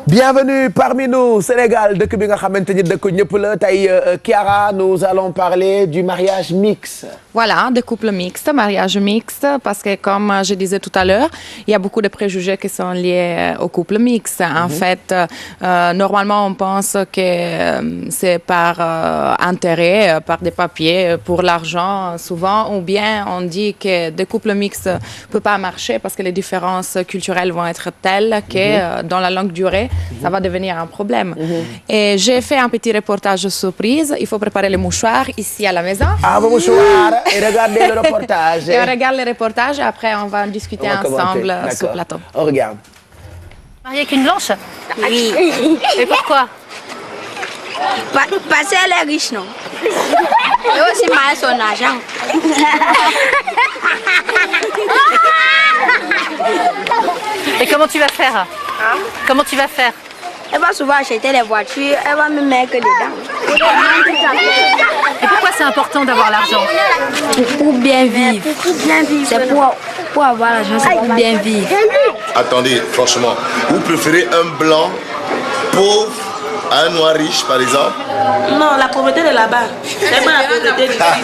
Bienvenue parmi nous, Sénégal, dëkk bi nga xamante ni dëkk ñëpp la tey Chiara, nous allons parler du mariage mixte. Voilà, des couples mixtes, mariage mixte, parce que comme je disais tout à l'heure, il y a beaucoup de préjugés qui sont liés au couple mixte. En fait, normalement, on pense que c'est par intérêt, par des papiers, pour l'argent, souvent, ou bien on dit que des couples mixtes ne peuvent pas marcher parce que les différences culturelles vont être telles que dans la longue durée, ça va devenir un problème. Et j'ai fait un petit reportage surprise. Il faut préparer les mouchoirs ici à la maison. Ah, vos mouchoirs et regardez le reportage. Et on regarde le reportage et après on va en discuter ensemble sur le plateau. On regarde. Mariée avec une blanche? Oui. Et pourquoi? Parce qu'elle est riche, non? Et aussi marier son argent. Et comment tu vas faire? Comment tu vas faire? Elle va souvent acheter les voitures, elle va me mettre dedans. Et pourquoi c'est important d'avoir l'argent? Pour bien vivre. C'est pour avoir l'argent, c'est pour bien vivre. Attendez, franchement, vous préférez un blanc pauvre à un noir riche, par exemple? Non, la pauvreté de là-bas. C'est pas la pauvreté du Jamais.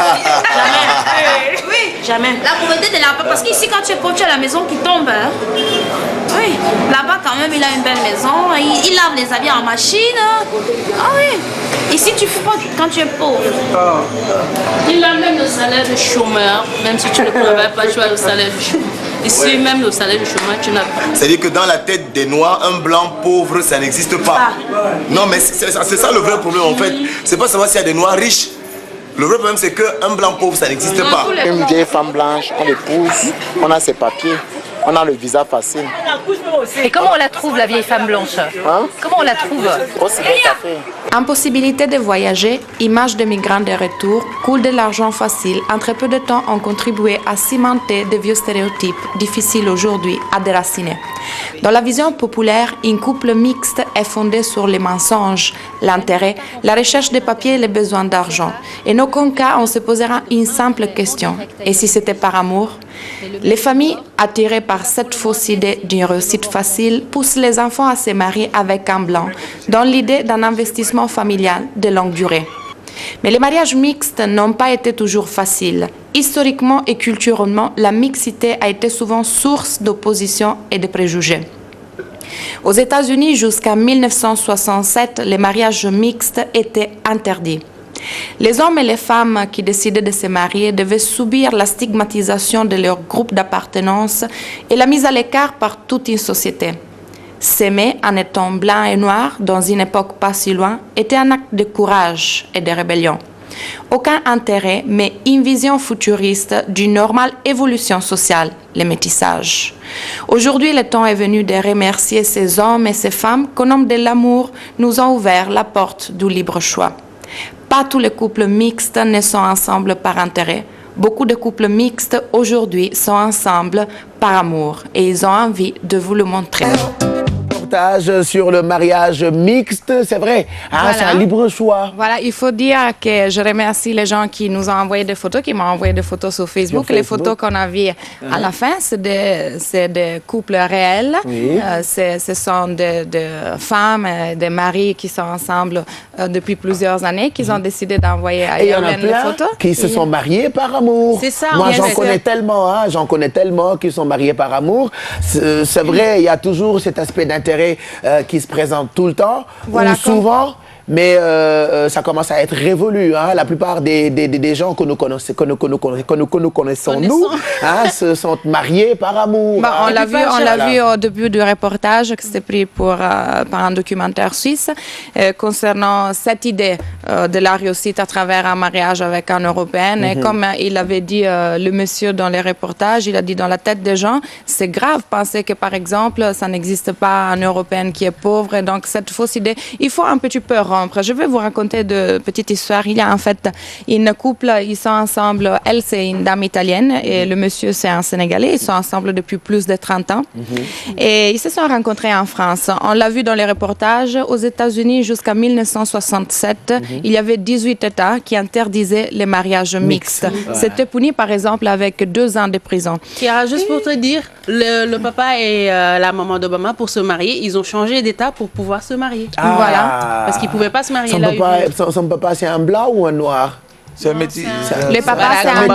Oui. Jamais. La pauvreté de là-bas, parce qu'ici, quand tu es pauvre, tu as la maison qui tombe. Hein? Oui. Là-bas, quand même, il a une belle maison. Il lave les habits en machine. Ah oui. Ici, tu fous pas quand tu es pauvre. Il a même le salaire de chômeur. Même si tu ne travailles pas, tu as le salaire de chômeur. Ici, même le salaire de chômeur, tu n'as pas. C'est-à-dire que dans la tête des Noirs, un blanc pauvre, ça n'existe pas. Non, mais c'est ça le vrai problème en fait. C'est pas savoir s'il y a des Noirs riches. Le vrai problème, c'est qu'un blanc pauvre, ça n'existe pas. Une vieille femme blanche, on l'épouse, on a ses papiers, on a le visa facile. Et comment on la trouve, la vieille femme blanche? Comment on la trouve? Aussi bien café. Impossibilité de voyager, image de migrants de retour, coût de l'argent facile, en très peu de temps ont contribué à cimenter de vieux stéréotypes difficiles aujourd'hui à déraciner. Dans la vision populaire, un couple mixte est fondé sur les mensonges, l'intérêt, la recherche de papiers et les besoins d'argent. En aucun cas, on se posera une simple question. Et si c'était par amour? Les familles, attirées par cette fausse idée d'une réussite facile, poussent les enfants à se marier avec un blanc, dans l'idée d'un investissement familial de longue durée. Mais les mariages mixtes n'ont pas été toujours faciles. Historiquement et culturellement, la mixité a été souvent source d'opposition et de préjugés. Aux États-Unis, jusqu'en 1967, les mariages mixtes étaient interdits. Les hommes et les femmes qui décidaient de se marier devaient subir la stigmatisation de leur groupe d'appartenance et la mise à l'écart par toute une société. S'aimer en étant blanc et noir dans une époque pas si loin était un acte de courage et de rébellion. Aucun intérêt, mais une vision futuriste d'une normale évolution sociale, le métissage. Aujourd'hui, le temps est venu de remercier ces hommes et ces femmes qu'au nom de l'amour nous ont ouvert la porte du libre choix. Pas tous les couples mixtes ne sont ensemble par intérêt. Beaucoup de couples mixtes aujourd'hui sont ensemble par amour et ils ont envie de vous le montrer. Sur le mariage mixte, c'est vrai, voilà. C'est un libre choix. Voilà, il faut dire que je remercie les gens qui nous ont envoyé des photos, qui m'ont envoyé des photos sur Facebook. Les photos qu'on a vues à la fin, c'est des couples réels. Oui. Ce sont des femmes, des maris qui sont ensemble depuis plusieurs années, qui ont décidé d'envoyer à Yerlen les photos. Qui se sont mariés par amour. C'est ça. Moi, j'en connais tellement qui sont mariés par amour. C'est vrai, il y a toujours cet aspect d'intérêt qui se présente tout le temps, voilà, ou souvent, mais ça commence à être révolu. Hein. La plupart des gens que nous connaissons, se sont mariés par amour. Bah, on l'a vu au début du reportage que c'était pris par un documentaire suisse concernant cette idée de la réussite à travers un mariage avec un Européen. Et comme il avait dit le monsieur dans les reportages, il a dit dans la tête des gens, c'est grave penser que par exemple, ça n'existe pas un Européen qui est pauvre. Et donc cette fausse idée, il faut un petit peu rompre. Je vais vous raconter de petites histoires. Il y a en fait une couple, ils sont ensemble. Elle, c'est une dame italienne et le monsieur, c'est un Sénégalais. Ils sont ensemble depuis plus de 30 ans. Et ils se sont rencontrés en France. On l'a vu dans les reportages. Aux États-Unis, jusqu'à 1967, il y avait 18 États qui interdisaient les mariages mixtes. C'était puni, par exemple, avec 2 ans de prison. Chiara, juste pour te dire, le papa et la maman d'Obama, pour se marier, ils ont changé d'état pour pouvoir se marier. Voilà. Parce qu'ils ne pouvaient pas se marier là. Son papa, c'est un blanc ou un noir? C'est un métis. Le papa, c'est un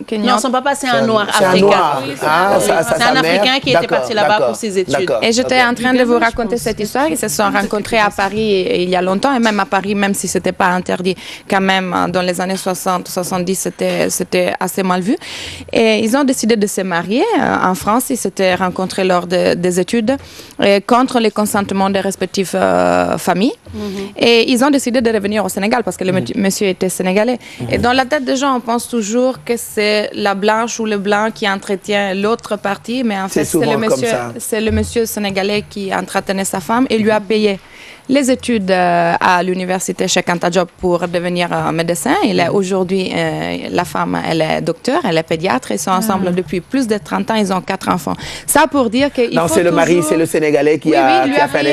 Kenyan. Non, son papa, c'est un noir africain. C'est un Africain qui était parti là-bas pour ses études. Et j'étais en train de vous raconter cette histoire. Ils se sont rencontrés à Paris il y a longtemps, et même à Paris, même si ce n'était pas interdit, quand même, dans les années 60, 70, c'était assez mal vu. Et ils ont décidé de se marier en France. Ils s'étaient rencontrés lors des études, contre le consentement des respectives familles. Et ils ont décidé de revenir au Sénégal parce que le monsieur était sénégalais. Et dans la tête des gens, on pense toujours que c'est la blanche ou le blanc qui entretient l'autre partie, mais en fait, c'est le monsieur sénégalais qui entretenait sa femme et lui a payé les études à l'université Cheikh Anta Diop pour devenir médecin. Il est aujourd'hui, la femme, elle est docteure, elle est pédiatre. Ils sont ensemble depuis plus de 30 ans. Ils ont 4 enfants. Ça pour dire qu'il faut c'est le mari, c'est le Sénégalais qui a fait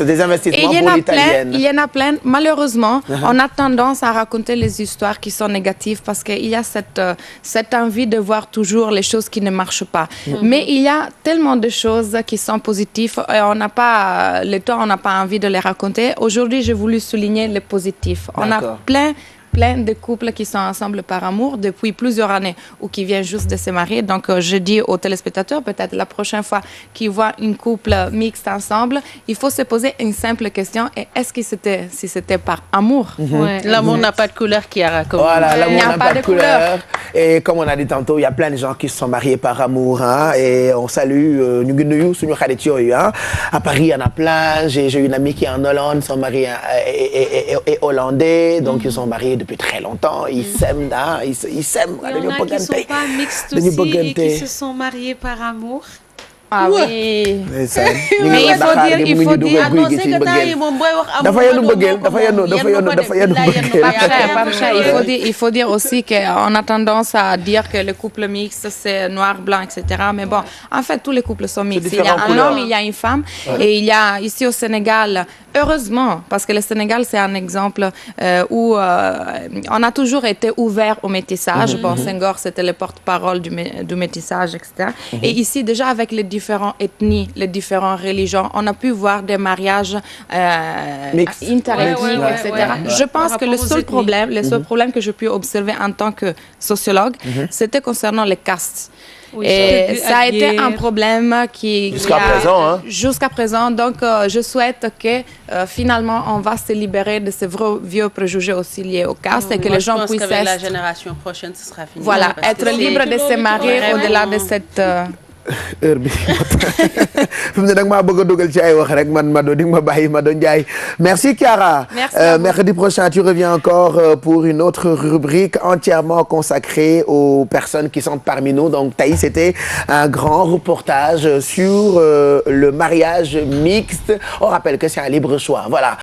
des investissements pour l'italienne. Il y en a plein. Malheureusement, on a tendance à raconter les histoires qui sont négatives parce qu'il y a cette envie de voir toujours les choses qui ne marchent pas. Mais il y a tellement de choses qui sont positives et on n'a pas le temps, on n'a pas envie de les raconter. Aujourd'hui, j'ai voulu souligner le positif. On a plein de couples qui sont ensemble par amour depuis plusieurs années ou qui viennent juste de se marier. Donc, je dis aux téléspectateurs, peut-être la prochaine fois qu'ils voient une couple mixte ensemble, il faut se poser une simple question. Est-ce que si c'était par amour? L'amour n'a pas de couleur, Chiara. Voilà, l'amour n'a pas de couleur. Et comme on a dit tantôt, il y a plein de gens qui se sont mariés par amour. Et on salue à Paris, il y en a plein. J'ai une amie qui est en Hollande, son mari est hollandais. Donc, ils sont mariés depuis très longtemps. Ils s'aiment. Ils s'aiment. Il y en a qui ne sont pas mixtes aussi et qui se sont mariés par amour. Ah oui. Mais il faut dire il faut dire aussi qu'on a tendance à dire que le couple mixte c'est noir, blanc, etc. Mais bon, en fait, tous les couples sont mixtes. Il y a un homme, il y a une femme. Et il y a ici au Sénégal, heureusement, parce que le Sénégal, c'est un exemple où on a toujours été ouvert au métissage. Bon, Senghor, c'était le porte-parole du métissage, etc. Et ici, déjà, avec les différentes ethnies, les différentes religions, on a pu voir des mariages interethniques, etc. Je pense que le seul problème que j'ai pu observer en tant que sociologue, c'était concernant les castes. Et ça a été un problème jusqu'à présent. Donc, je souhaite que finalement, on va se libérer de ces vieux préjugés aussi liés aux castes et que les gens puissent avec la génération prochaine, ce sera fini. Voilà, être libre de se marier au-delà de cette... heure bi fi mu ne nag maa bëgg a dugal ci ay wax rek man Mado di nga ma bàyyi Mado Ndiaye. Merci Chiara. Mercredi prochain tu reviens encore pour une autre rubrique entièrement consacrée aux personnes qui sont parmi nous. Donc tey c'était un grand reportage sur le mariage mixte. On rappelle que c'est un libre choix. Voilà.